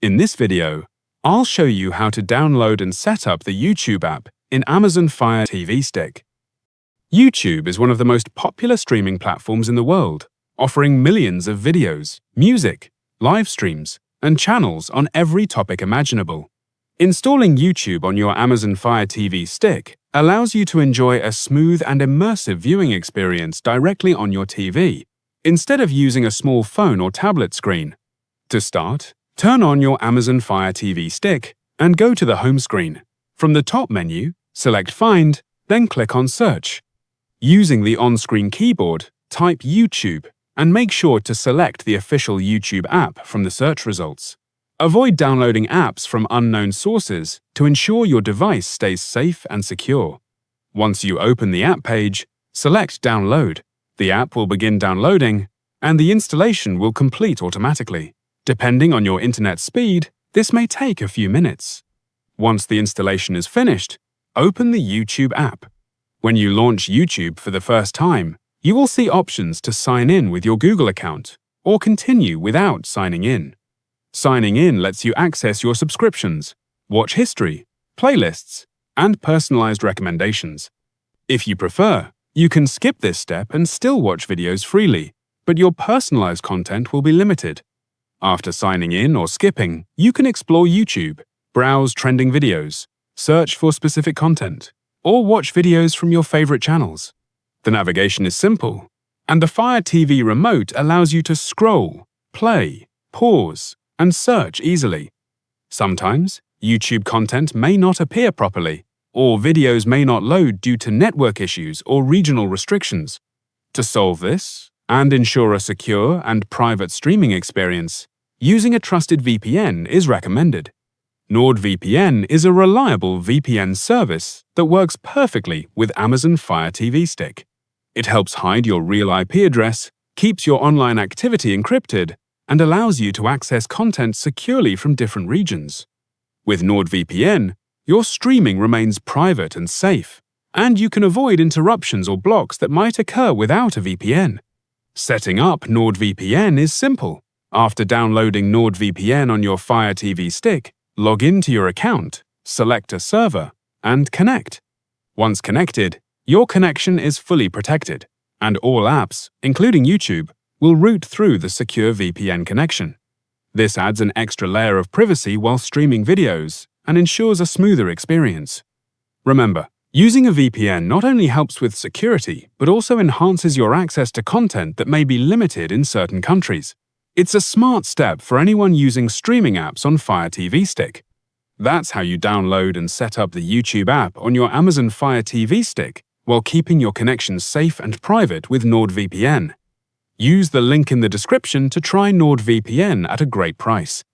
In this video, I'll show you how to download and set up the YouTube app in Amazon Fire TV Stick. YouTube is one of the most popular streaming platforms in the world, offering millions of videos, music, live streams, and channels on every topic imaginable. Installing YouTube on your Amazon Fire TV Stick allows you to enjoy a smooth and immersive viewing experience directly on your TV, instead of using a small phone or tablet screen. To start, turn on your Amazon Fire TV Stick and go to the home screen. From the top menu, select Find, then click on Search. Using the on-screen keyboard, type YouTube and make sure to select the official YouTube app from the search results. Avoid downloading apps from unknown sources to ensure your device stays safe and secure. Once you open the app page, select Download. The app will begin downloading, and the installation will complete automatically. Depending on your internet speed, this may take a few minutes. Once the installation is finished, open the YouTube app. When you launch YouTube for the first time, you will see options to sign in with your Google account or continue without signing in. Signing in lets you access your subscriptions, watch history, playlists, and personalized recommendations. If you prefer, you can skip this step and still watch videos freely, but your personalized content will be limited. After signing in or skipping, you can explore YouTube, browse trending videos, search for specific content, or watch videos from your favorite channels. The navigation is simple, and the Fire TV remote allows you to scroll, play, pause, and search easily. Sometimes, YouTube content may not appear properly, or videos may not load due to network issues or regional restrictions. To solve this, and ensure a secure and private streaming experience, using a trusted VPN is recommended. NordVPN is a reliable VPN service that works perfectly with Amazon Fire TV Stick. It helps hide your real IP address, keeps your online activity encrypted, and allows you to access content securely from different regions. With NordVPN, your streaming remains private and safe, and you can avoid interruptions or blocks that might occur without a VPN. Setting up NordVPN is simple. After downloading NordVPN on your Fire TV Stick, log into your account, select a server, and connect. Once connected, your connection is fully protected, and all apps, including YouTube, will route through the secure VPN connection. This adds an extra layer of privacy while streaming videos and ensures a smoother experience. Remember, using a VPN not only helps with security, but also enhances your access to content that may be limited in certain countries. It's a smart step for anyone using streaming apps on Fire TV Stick. That's how you download and set up the YouTube app on your Amazon Fire TV Stick while keeping your connection safe and private with NordVPN. Use the link in the description to try NordVPN at a great price.